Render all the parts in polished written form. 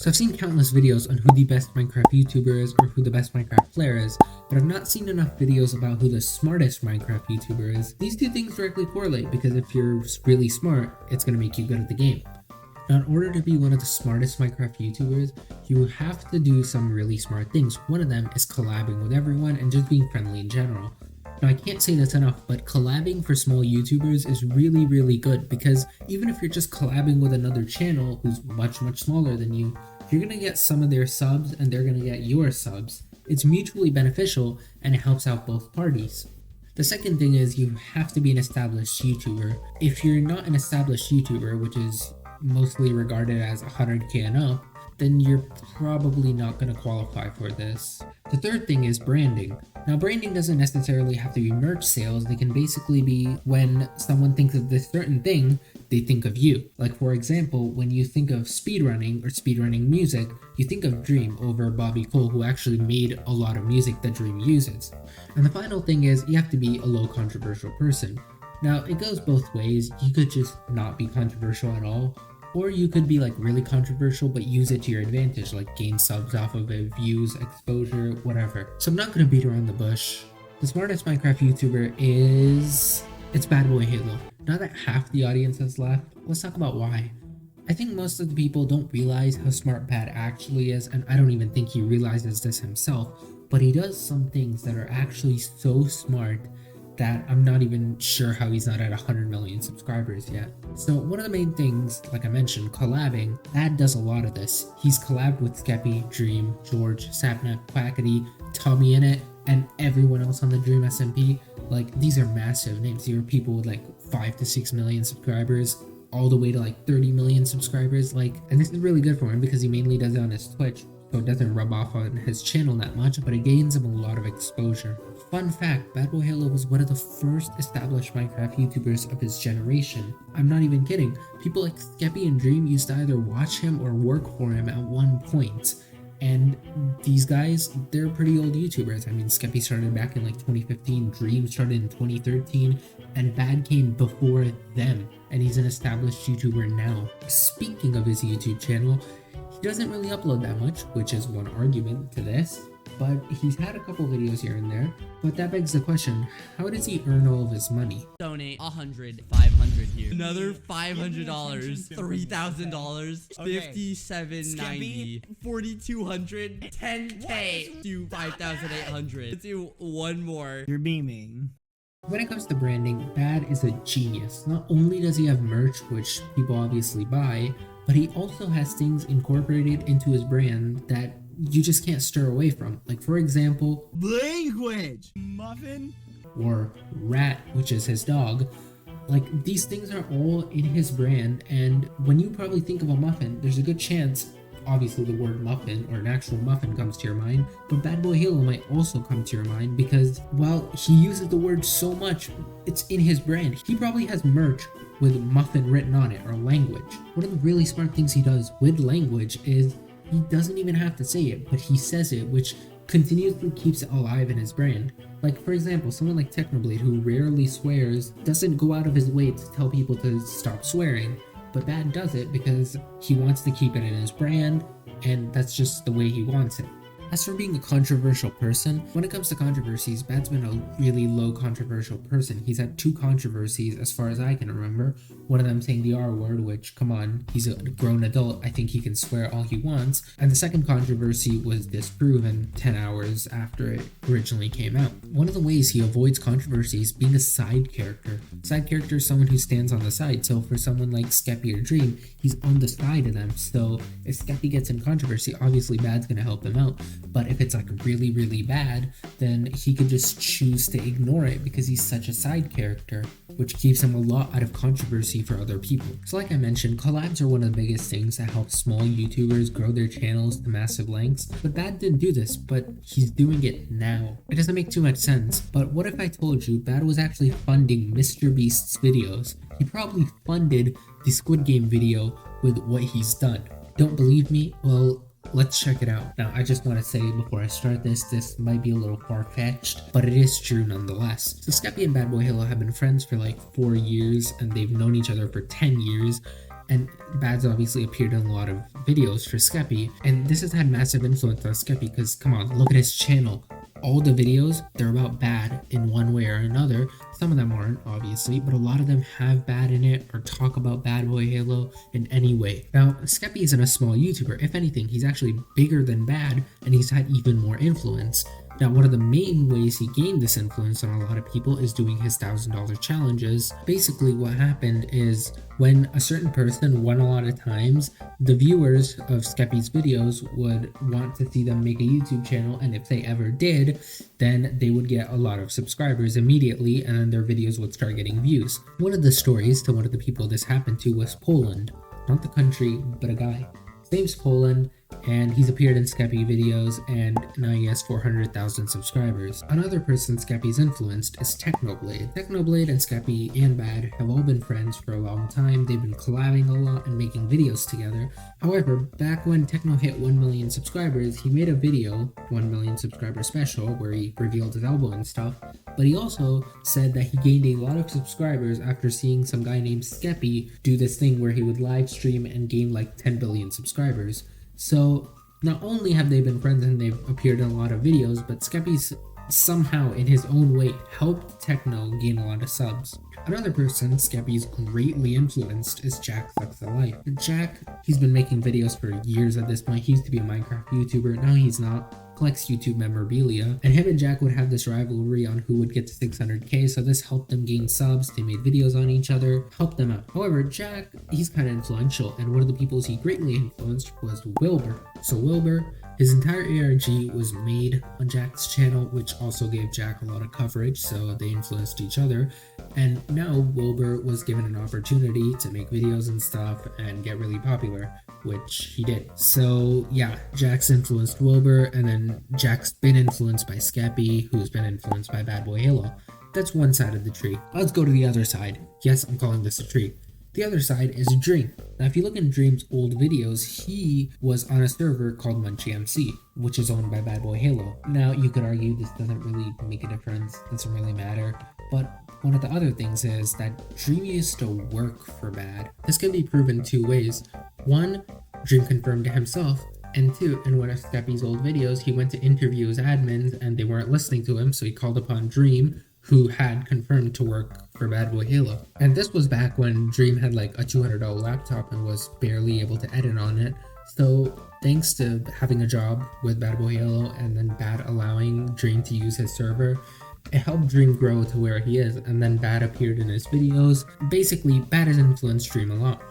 So I've seen countless videos on who the best Minecraft YouTuber is or who the best Minecraft player is, but I've not seen enough videos about who the smartest Minecraft YouTuber is. These two things directly correlate because if you're really smart, it's going to make you good at the game. Now, in order to be one of the smartest Minecraft YouTubers, you have to do some really smart things. One of them is collabing with everyone and just being friendly in general. Now, I can't say that's enough, but collabing for small YouTubers is really good because even if you're just collabing with another channel who's much smaller than you, you're going to get some of their subs and they're going to get your subs. It's mutually beneficial and it helps out both parties. The second thing is you have to be an established YouTuber. If you're not an established YouTuber, which is mostly regarded as 100k and up, then you're probably not going to qualify for this. The third thing is branding. Now, branding doesn't necessarily have to be merch sales. They can basically be when someone thinks of this certain thing, they think of you. Like, for example, when you think of speedrunning or speedrunning music, you think of Dream over Bobby Cole, who actually made a lot of music that Dream uses. And the final thing is you have to be a low controversial person. Now, it goes both ways. You could just not be controversial at all, or you could be like really controversial but use it to your advantage, like gain subs off of it, views, exposure, whatever. So I'm not going to beat around the bush. The smartest Minecraft YouTuber it's BadBoyHalo. Now that half the audience has left, let's talk about why. I think most of the people don't realize how smart Bad actually is, and I don't even think he realizes this himself, but he does some things that are actually so smart that I'm not even sure how he's not at 100 million subscribers yet. So one of the main things, like I mentioned, collabing, Bad does a lot of this. He's collabed with Skeppy, Dream, George, Sapnap, Quackity, Tommy in it, and everyone else on the Dream SMP. Like, these are massive names. These are people with like 5 to 6 million subscribers, all the way to like 30 million subscribers. Like, and this is really good for him because he mainly does it on his Twitch, so it doesn't rub off on his channel that much, but it gains him a lot of exposure. Fun fact, BadBoyHalo was one of the first established Minecraft YouTubers of his generation. I'm not even kidding. People like Skeppy and Dream used to either watch him or work for him at one point. And these guys, they're pretty old YouTubers. I mean, Skeppy started back in like 2015, Dream started in 2013, and Bad came before them. And he's an established YouTuber now. Speaking of his YouTube channel, he doesn't really upload that much, which is one argument to this, but he's had a couple videos here and there. But that begs the question, how does he earn all of his money? Donate 100, 500 here. Another $500, $3,000, Okay. $57.90, $4,200, $10K to $5,800. Let's do one more. You're beaming. When it comes to branding, Bad is a genius. Not only does he have merch, which people obviously buy, but he also has things incorporated into his brand that you just can't stir away from. Like, for example, Language. Muffin. or Rat, which is his dog. Like, these things are all in his brand, and when you probably think of a muffin, there's a good chance, obviously the word muffin or an actual muffin comes to your mind, but BadBoyHalo might also come to your mind because, while he uses the word so much, it's in his brand. He probably has merch with muffin written on it, or language. One of the really smart things he does with language is he doesn't even have to say it, but he says it, which continuously keeps it alive in his brand. Like, for example, someone like Technoblade, who rarely swears, doesn't go out of his way to tell people to stop swearing, but Bad does it because he wants to keep it in his brand, and that's just the way he wants it. As for being a controversial person, when it comes to controversies, Bad's been a really low controversial person. He's had 2 controversies as far as I can remember. One of them saying the R word, which, come on, he's a grown adult. I think he can swear all he wants. And the second controversy was disproven 10 hours after it originally came out. One of the ways he avoids controversy is being a side character. Side character is someone who stands on the side. So for someone like Skeppy or Dream, he's on the side of them. So if Skeppy gets in controversy, obviously Bad's gonna help him out. But if it's like really bad, then he could just choose to ignore it because he's such a side character, which keeps him a lot out of controversy for other people. So like I mentioned, collabs are one of the biggest things that help small YouTubers grow their channels to massive lengths. But Bad didn't do this, but he's doing it now. It doesn't make too much sense, but what if I told you Bad was actually funding MrBeast's videos? He probably funded the Squid Game video with what he's done. Don't believe me? Well, let's check it out. Now, I just want to say before I start this might be a little far-fetched, but it is true nonetheless. So Skeppy and BadBoyHalo have been friends for like 4 years, and they've known each other for 10 years. And Bad's obviously appeared in a lot of videos for Skeppy, and this has had massive influence on Skeppy because, come on, look at his channel. All the videos, they're about Bad in one way or another. Some of them aren't, obviously, but a lot of them have Bad in it or talk about BadBoyHalo in any way. Now, Skeppy isn't a small YouTuber. If anything, he's actually bigger than Bad, and he's had even more influence. Now, one of the main ways he gained this influence on a lot of people is doing his $1,000 challenges. Basically, what happened is when a certain person won a lot of times, the viewers of Skeppy's videos would want to see them make a YouTube channel, and if they ever did, then they would get a lot of subscribers immediately, and then their videos would start getting views. One of the stories to one of the people this happened to was Poland. Not the country, but a guy. His name's Poland, and he's appeared in Skeppy videos, and now he has 400,000 subscribers. Another person Skeppy's influenced is Technoblade. Technoblade and Skeppy and Bad have all been friends for a long time. They've been collabing a lot and making videos together. However, back when Techno hit 1 million subscribers, he made a video, 1 million subscriber special, where he revealed his elbow and stuff, but he also said that he gained a lot of subscribers after seeing some guy named Skeppy do this thing where he would live stream and gain like 10 billion subscribers. So not only have they been friends and they've appeared in a lot of videos, but Skeppy's somehow in his own way helped Techno gain a lot of subs. Another person Skeppy's greatly influenced is Jack Sucks at Life. Jack, he's been making videos for years at this point. He used to be a Minecraft YouTuber, now he's not. Collects YouTube memorabilia, and him and Jack would have this rivalry on who would get to 600k, so this helped them gain subs. They made videos on each other, helped them out. However, Jack, he's kind of influential, and one of the people he greatly influenced was Wilbur. So Wilbur, his entire ARG was made on Jack's channel, which also gave Jack a lot of coverage, so they influenced each other. And now Wilbur was given an opportunity to make videos and stuff and get really popular, which he did. So yeah, Jack's influenced Wilbur, and then Jack's been influenced by Skeppy, who's been influenced by BadBoyHalo. That's one side of the tree. Let's go to the other side. Yes, I'm calling this a tree. The other side is Dream. Now, if you look in Dream's old videos, he was on a server called MunchieMC, which is owned by BadBoyHalo. Now, you could argue this doesn't really make a difference, doesn't really matter, but one of the other things is that Dream used to work for Bad. This can be proven two ways. One, Dream confirmed to himself, and two, in one of Skeppy's old videos, he went to interview his admins and they weren't listening to him, so he called upon Dream, who had confirmed to work for BadBoyHalo. And this was back when Dream had like a $200 laptop and was barely able to edit on it. So thanks to having a job with BadBoyHalo and then Bad allowing Dream to use his server, it helped Dream grow to where he is, and then Bad appeared in his videos. Basically, Bad has influenced Dream a lot.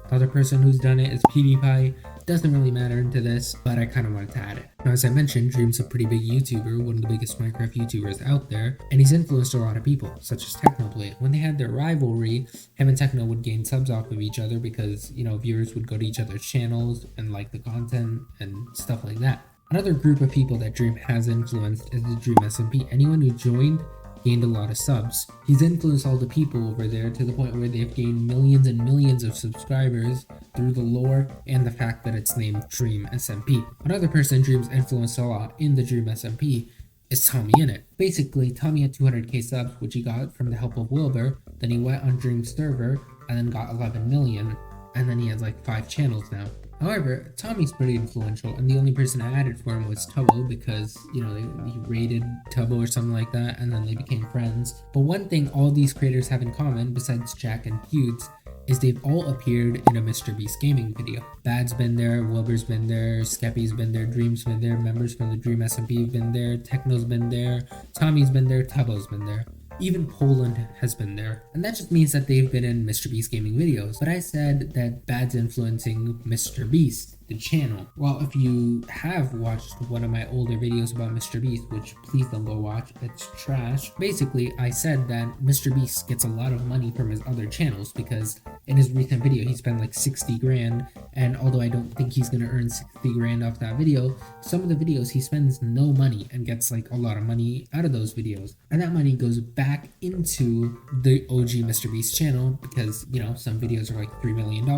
The other person who's done it is PewDiePie. Doesn't really matter into this, but I kind of wanted to add it. Now, as I mentioned, Dream's a pretty big YouTuber, one of the biggest Minecraft YouTubers out there, and he's influenced a lot of people, such as Technoblade. When they had their rivalry, him and Techno would gain subs off of each other because, you know, viewers would go to each other's channels and like the content and stuff like that. Another group of people that Dream has influenced is the Dream SMP. Anyone who joined gained a lot of subs. He's influenced all the people over there to the point where they've gained millions and millions of subscribers through the lore and the fact that it's named Dream SMP. Another person Dream's influenced a lot in the Dream SMP is Tommy Innit. Basically, Tommy had 200k subs, which he got from the help of Wilbur. Then he went on Dream's server and then got 11 million, and then he has like 5 channels now. However, Tommy's pretty influential, and the only person I added for him was Tubbo because, you know, he raided Tubbo or something like that, and then they became friends. But one thing all these creators have in common, besides Jack and Feuds, is they've all appeared in a MrBeast gaming video. Bad's been there, Wilbur's been there, Skeppy's been there, Dream's been there, members from the Dream SMP have been there, Techno's been there, Tommy's been there, Tubbo's been there. Even Poland has been there. And that just means that they've been in MrBeast gaming videos. But I said that Bad's influencing MrBeast, the channel. Well, if you have watched one of my older videos about MrBeast, which please don't go watch, it's trash. Basically, I said that MrBeast gets a lot of money from his other channels because in his recent video, he spent like 60 grand. And although I don't think he's gonna earn 60 grand off that video, some of the videos he spends no money and gets like a lot of money out of those videos. And that money goes back into the OG MrBeast channel because, you know, some videos are like $3 million.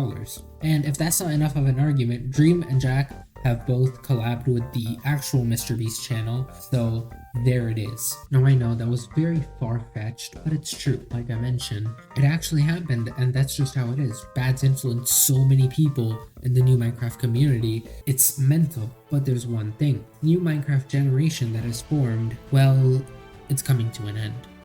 And if that's not enough of an argument, Dream and Jack have both collabed with the actual MrBeast channel, so there it is. Now I know that was very far-fetched, but it's true. Like I mentioned, it actually happened, and that's just how it is. Bad's influenced so many people in the new Minecraft community. It's mental. But there's one thing. New Minecraft generation that has formed, well, it's coming to an end.